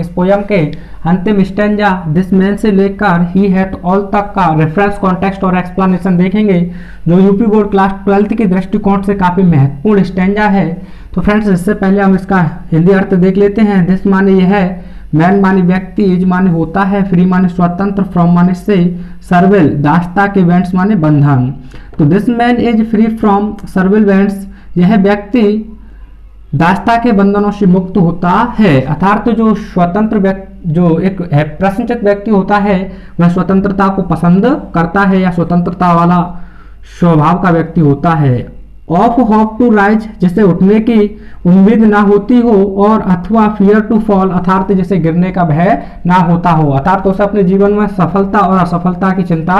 इस पोयम के अंतिम स्टेंजा दिस मैन से लेकर ही हैट ऑल तक का रेफरेंस कॉन्टेक्स्ट और एक्सप्लेनेशन देखेंगे, जो यूपी बोर्ड क्लास 12th के दृष्टिकोण से काफी महत्वपूर्ण स्टेंजा है। तो फ्रेंड्स, इससे पहले हम इसका हिंदी अर्थ देख लेते हैं। दिस माने यह है, मैन माने व्यक्ति, इज माने होता है, फ्री माने स्वतंत्र, फ्रॉम माने से, सर्विल दासता के बैंड्स माने बंधन। तो this man is free from servile bands, यह व्यक्ति दासता के बंधनों से मुक्त होता है। अर्थात जो स्वतंत्र व्यक्ति, जो एक प्रश्नचित व्यक्ति होता है, वह स्वतंत्रता को पसंद करता है या स्वतंत्रता वाला स्वभाव का व्यक्ति होता है। ऑफ होप टू राइज, जिसे उठने की उम्मीद ना होती हो, और अथवा फियर टू फॉल, अर्थात जिसे गिरने का भय ना होता हो, अर्थात उसे अपने जीवन में सफलता और असफलता की चिंता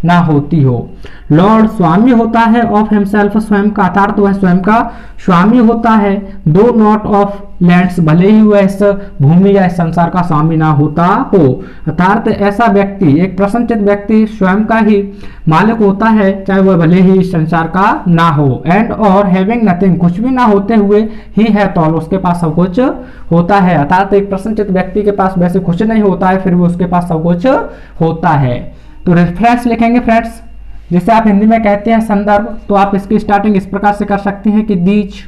ना होती हो। लॉर्ड स्वामी होता है ऑफ हिमसेल्फ, स्वयं का, अर्थात वह स्वयं का स्वामी होता है। दो नॉट ऑफ लैंड्स, भले ही वह इस भूमि या इस संसार का स्वामी ना होता हो, अर्थात ऐसा व्यक्ति, एक प्रश्नचित व्यक्ति स्वयं का ही मालिक होता है, चाहे वह भले ही इस संसार का ना हो। एंड और हैविंग नथिंग, कुछ भी ना होते हुए ही है तो उसके पास सब कुछ होता है, अर्थात एक प्रश्नचित व्यक्ति के पास वैसे कुछ नहीं होता है, फिर भी उसके पास सब कुछ होता है। तो रेफरेंस लिखेंगे फ्रेंड्स, जिसे आप हिंदी में कहते हैं संदर्भ। तो आप इसकी स्टार्टिंग इस प्रकार से कर सकते हैं कि these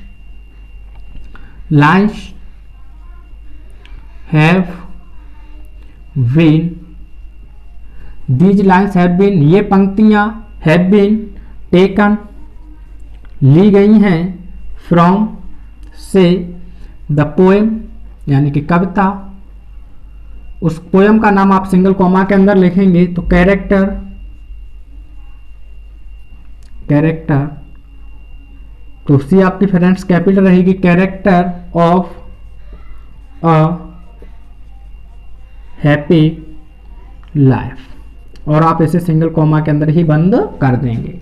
lines have been, these lines have been, ये पंक्तियां हैव बीन टेकन, ली गई हैं, फ्रॉम से, द पोएम यानी कि कविता। उस पोएम का नाम आप सिंगल कॉमा के अंदर लिखेंगे तो कैरेक्टर, कैरेक्टर, तो सी आपकी फ्रेंड्स कैपिटल रहेगी, character of a happy life, और आप इसे सिंगल कॉमा के अंदर ही बंद कर देंगे।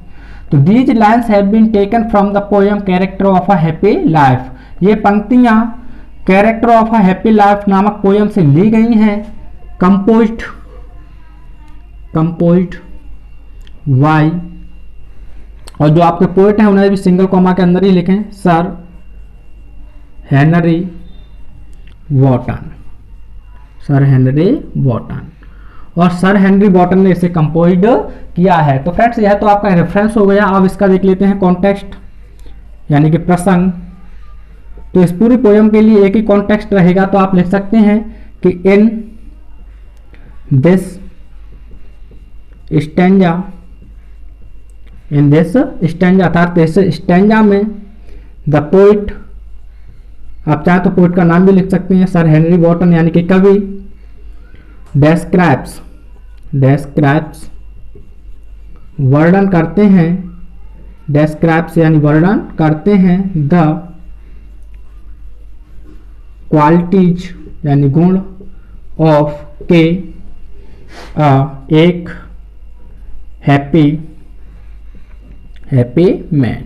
तो these lines have been taken from the poem character of a happy life, ये पंक्तियां character of a happy life नामक पोएम से ली गई हैं। कंपोज्ड, कंपोज्ड वाई, और जो आपके पोएट हैं उन्हें भी सिंगल कॉमा के अंदर ही लिखें, sir Henry Wotton, sir Henry Wotton, और सर हेनरी वॉटन ने इसे कंपोज्ड किया है। तो फ्रेंड्स, यह तो आपका रेफरेंस हो गया। अब इसका देख लेते हैं कॉन्टेक्स्ट यानी कि प्रसंग। तो इस पूरी पोएम के लिए एक ही कॉन्टेक्स्ट रहेगा, तो आप लिख सकते हैं कि in this stanza, in this stanza, अर्थात इस स्टैंजा में द पोइट, आप चाहे तो पोइट का नाम भी लिख सकते हैं, सर हेनरी वॉटन यानी कि कवि, डेस्क्राइब्स, डेस्क्राइब्स वर्णन करते हैं, डेस्क्राइब्स यानी वर्णन करते हैं, द क्वालिटीज यानी गुण, ऑफ के एक हैप्पी, हैप्पी मैन।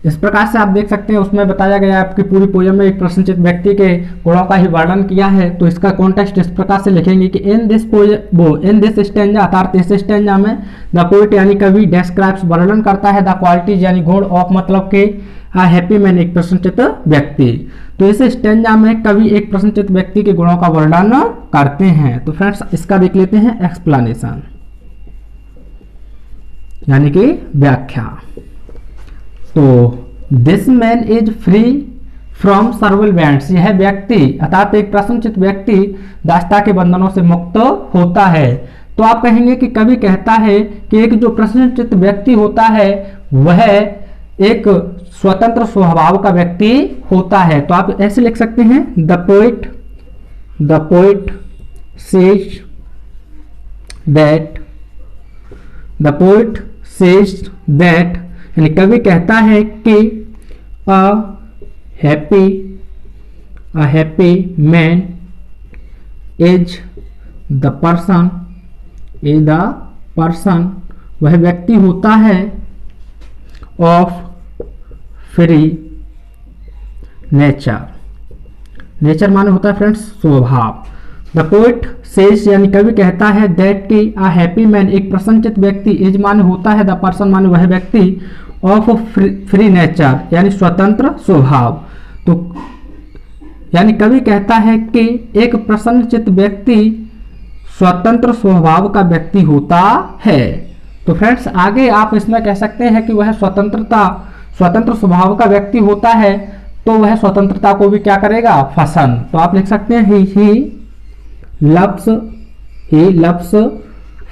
इस प्रकार से आप देख सकते हैं उसमें बताया गया आपकी पूरी पोएम में एक प्रश्नचित व्यक्ति के गुणों का ही वर्णन किया है। तो इसका कॉन्टेक्स्ट इस प्रकार से लिखेंगे कि in this in this stanza, अर्थात इस स्टैंजा में द पोएट यानी कवि डेस्क्राइब्स वर्णन करता है, द क्वालिटीज यानी गुण, ऑफ मतलब के हैप्पी मैन एक प्रश्नचित व्यक्ति। तो इस स्टैंजा में कवि एक प्रश्नचित व्यक्ति के गुणों का वर्णन करते हैं। तो फ्रेंड्स, इसका देख लेते हैं एक्सप्लेनेशन यानी कि व्याख्या। तो this man is free from servile bands, यह व्यक्ति अर्थात एक प्रश्नचित व्यक्ति दासता के बंधनों से मुक्त होता है। तो आप कहेंगे कि कवि कहता है कि एक जो प्रश्नचित व्यक्ति होता है वह एक स्वतंत्र स्वभाव का व्यक्ति होता है। तो आप ऐसे लिख सकते हैं, the poet says that, the poet says that यानी कवि कहता है कि a happy man is the person, is the person वह व्यक्ति होता है, ऑफ फ्री नेचर, नेचर माने होता है फ्रेंड्स स्वभाव। द पोइट सेज यानी कवि कहता है दैट कि अ हैप्पी मैन एक प्रसन्नचित व्यक्ति, इज माने होता है, द पर्सन माने वह व्यक्ति, ऑफ फ्री नेचर यानी स्वतंत्र स्वभाव। तो यानी कवि कहता है कि एक प्रसन्नचित्त व्यक्ति स्वतंत्र स्वभाव का व्यक्ति होता है। तो फ्रेंड्स आगे आप इसमें कह सकते हैं कि वह स्वतंत्र स्वभाव का व्यक्ति होता है, तो वह स्वतंत्रता को भी क्या करेगा, पसंद। तो आप लिख सकते हैं ही लव्स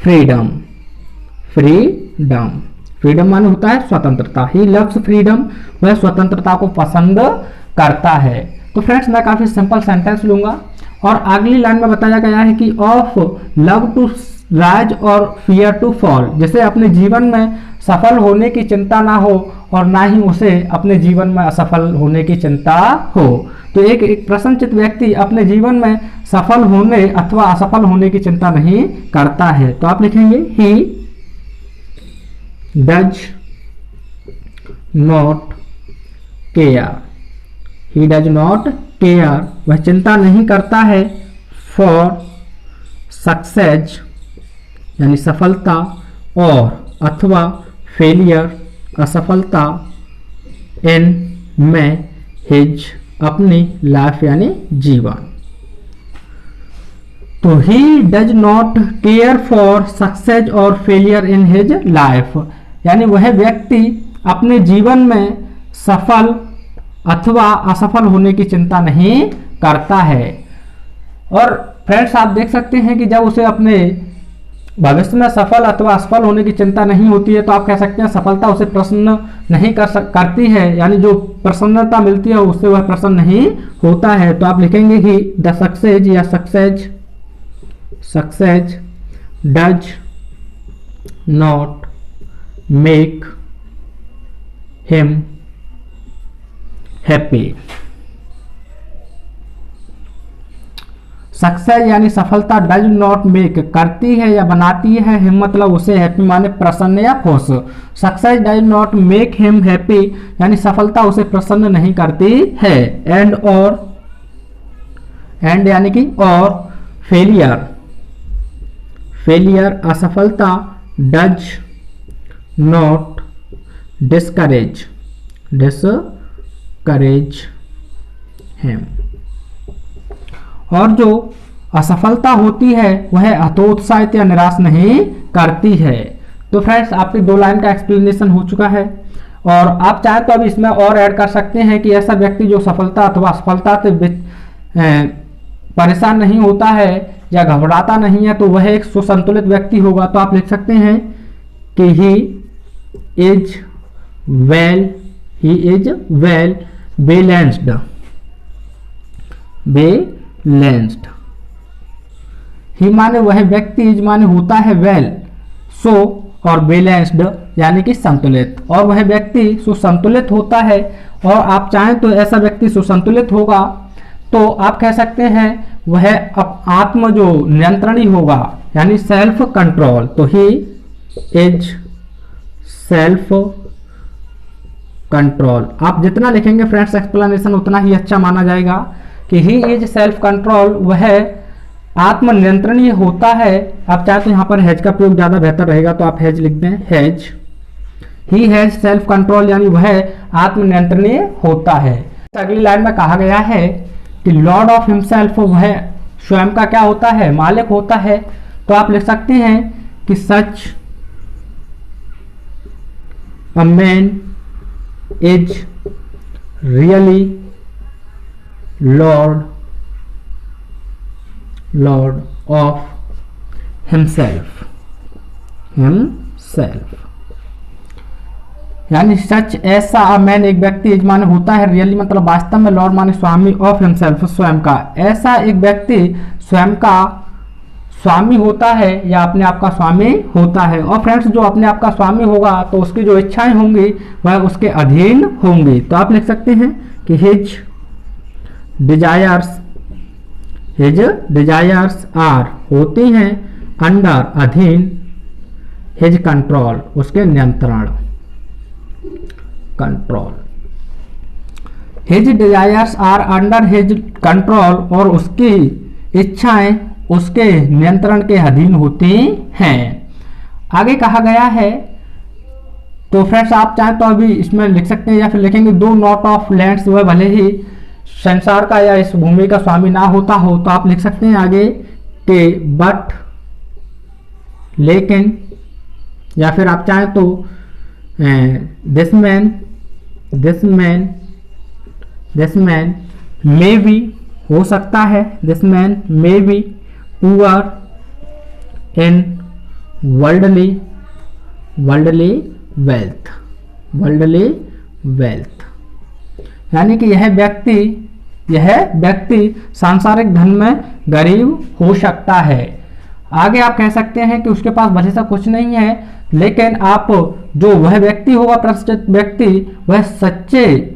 फ्रीडम। फ्रीडम माने होता है स्वतंत्रता। ही लव्स फ्रीडम, वह स्वतंत्रता को पसंद करता है। तो फ्रेंड्स मैं काफी सिंपल सेंटेंस लूंगा और अगली लाइन में बताया गया है कि ऑफ लव टू राइज और फियर टू फॉल, जैसे अपने जीवन में सफल होने की चिंता ना हो और ना ही उसे अपने जीवन में असफल होने की चिंता हो। तो एक प्रसन्नचित्त व्यक्ति अपने जीवन में सफल होने अथवा असफल होने की चिंता नहीं करता है। तो आप लिखेंगे he does not care. He does not care, वह चिंता नहीं करता है फॉर सक्सेस यानी सफलता और अथवा फेलियर असफलता इन में हिज अपनी लाइफ यानी जीवन। तो he does not care for success और फेलियर इन हिज लाइफ, यानी वह व्यक्ति अपने जीवन में सफल अथवा असफल होने की चिंता नहीं करता है। और फ्रेंड्स आप देख सकते हैं कि जब उसे अपने भविष्य में सफल अथवा असफल होने की चिंता नहीं होती है, तो आप कह सकते हैं सफलता उसे प्रसन्न नहीं करती है, यानी जो प्रसन्नता मिलती है उससे वह प्रसन्न नहीं होता है। तो आप लिखेंगे ही द सक्सेस या success does not make him happy. Success यानी सफलता डज नॉट मेक करती है या बनाती है हिम मतलब उसे हैप्पी माने प्रसन्न या खुश। Success does not make him happy यानी सफलता उसे प्रसन्न नहीं करती है। एंड यानी कि और फेलियर असफलता डज नॉट डिस्करेज हिम, और जो असफलता होती है वह हतोत्साहित या निराश नहीं करती है। तो फ्रेंड्स आपकी 2 लाइन का एक्सप्लेनेशन हो चुका है और आप चाहें तो अभी इसमें और ऐड कर सकते हैं कि ऐसा व्यक्ति जो सफलता अथवा असफलता से परेशान नहीं होता है या घबराता नहीं है तो वह एक सुसंतुलित व्यक्ति होगा। तो आप लिख सकते हैं कि ही इज वेल बैलेंस्ड। ही माने वह व्यक्ति, इज माने होता है वेल, सो और बैलेंस्ड यानी कि संतुलित, और वह व्यक्ति सुसंतुलित होता है। और आप चाहें तो ऐसा व्यक्ति सुसंतुलित होगा तो आप कह सकते हैं वह आत्म जो नियंत्रणी होगा यानी सेल्फ कंट्रोल। तो ही इज सेल्फ कंट्रोल। आप जितना लिखेंगे फ्रेंड्स एक्सप्लेनेशन उतना ही अच्छा माना जाएगा कि ही इज सेल्फ कंट्रोल, वह आत्मनियंत्रणीय होता है। आप चाहे तो यहाँ पर हैज का प्रयोग ज्यादा बेहतर रहेगा तो आप हैज लिख दें, has. He has self control यानी वह आत्मनियंत्रणीय होता है। अगली लाइन में कहा गया है कि लॉर्ड ऑफ हिमसेल्फ, वह स्वयं का क्या होता है, मालिक होता है। तो आप लिख सकते हैं कि such a man is really lord of himself यानी सच ऐसा मैन एक व्यक्ति इज माने होता है, रियली मतलब वास्तव में, लॉर्ड माने स्वामी, ऑफ हिमसेल्फ स्वयं का, ऐसा एक व्यक्ति स्वयं का स्वामी होता है या अपने आप का स्वामी होता है। और फ्रेंड्स जो अपने आप का स्वामी होगा तो उसकी जो इच्छाएं होंगी वह उसके अधीन होंगी। तो आप लिख सकते हैं कि हिज डिजायर्स आर होती हैं अंडर अधीन, हिज कंट्रोल उसके नियंत्रण, control. His desires are under his control और उसकी इच्छाएं उसके नियंत्रण के अधीन होती हैं। आगे कहा गया है, तो फ्रेंड्स आप चाहें तो अभी इसमें लिख सकते हैं या फिर लिखेंगे दो नॉट ऑफ लैंड्स, वह भले ही संसार का या इस भूमि का स्वामी ना होता हो तो आप लिख सकते हैं आगे के बट, लेकिन, या फिर आप चाहें तो दिस मैन मे बी हो सकता है, this man may be poor in worldly wealth, यानी कि यह व्यक्ति सांसारिक धन में गरीब हो सकता है। आगे आप कह सकते हैं कि उसके पास भले सा कुछ नहीं है, लेकिन आप जो वह व्यक्ति होगा, प्रस्तुत व्यक्ति, वह सच्चे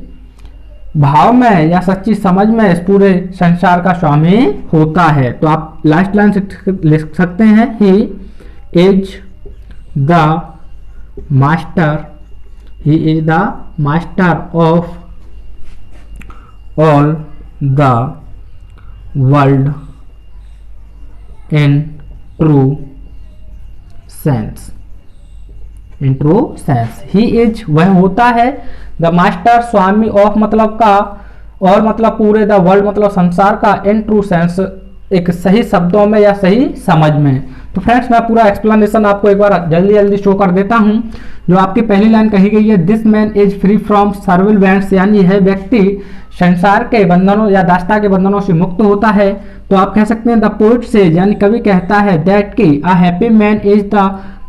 भाव में या सच्ची समझ में इस पूरे संसार का स्वामी होता है। तो आप लास्ट लाइन से लिख सकते हैं, he is the master of all the world in true sense. He is वह होता है, द मास्टर स्वामी ऑफ मतलब का, और मतलब पूरे, द वर्ल्ड मतलब संसार का, इन ट्रू सेंस एक सही शब्दों में या सही समझ में। तो फ्रेंड्स मैं पूरा एक्सप्लेनेशन आपको एक बार जल्दी शो कर देता हूं। जो आपकी पहली लाइन कही गई है, this man is free from servile bands, यानी यह व्यक्ति संसार के बंधनों या दास्ता के बंधनों से मुक्त होता है। तो आप कह सकते हैं द पोएट सेज, यानी कवि कहता है, दैट कि a happy man is the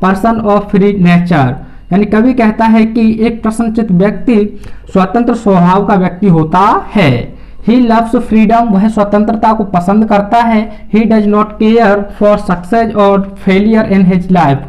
person of free nature, यानी कवि कहता है कि एक प्रसन्नचित्त व्यक्ति स्वतंत्र स्वभाव का व्यक्ति होता है। ही लव्स फ्रीडम, वह स्वतंत्रता को पसंद करता है। He does not care for success और फेलियर इन हिज लाइफ,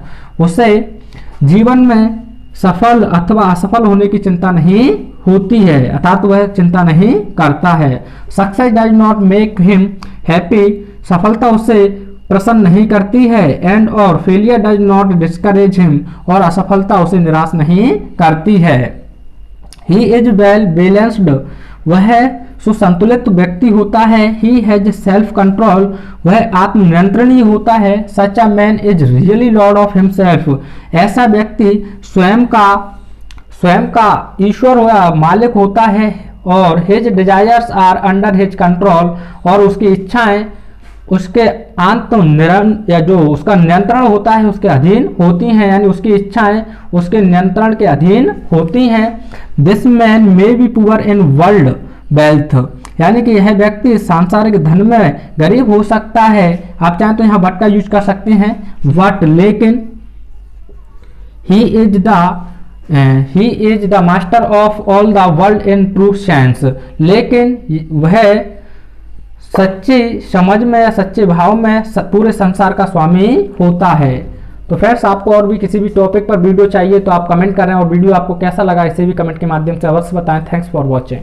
उसे जीवन में सफल अथवा असफल होने की चिंता नहीं होती है, अर्थात वह चिंता नहीं करता है। Success does not make him happy, सफलता उसे प्रसन्न नहीं करती है। एंड और failure does not discourage him, और असफलता उसे निराश नहीं करती है। ही इज वेल बैलेंस्ड, वह सुसंतुलित व्यक्ति होता है। ही हैज सेल्फ कंट्रोल, वह आत्मनियंत्रणीय होता है। Such a man is really lord of himself, ऐसा व्यक्ति स्वयं का ईश्वर व मालिक होता है। और his desires are under his control, और उसकी इच्छाएं उसके या जो उसका नियंत्रण होता है उसके अधीन होती हैं, यानी उसकी इच्छाएं उसके नियंत्रण के अधीन होती हैं। This man may be poor in world wealth, यानी कि यह व्यक्ति सांसारिक धन में गरीब हो सकता है। आप चाहें तो यहाँ बट का यूज कर सकते हैं, बट, लेकिन he is the master of all the world in true sense, लेकिन वह सच्ची समझ में या सच्चे भाव में पूरे संसार का स्वामी होता है। तो फ्रेंड्स आपको और भी किसी भी टॉपिक पर वीडियो चाहिए तो आप कमेंट करें, और वीडियो आपको कैसा लगा इसे भी कमेंट के माध्यम से अवश्य बताएं। Thanks for watching.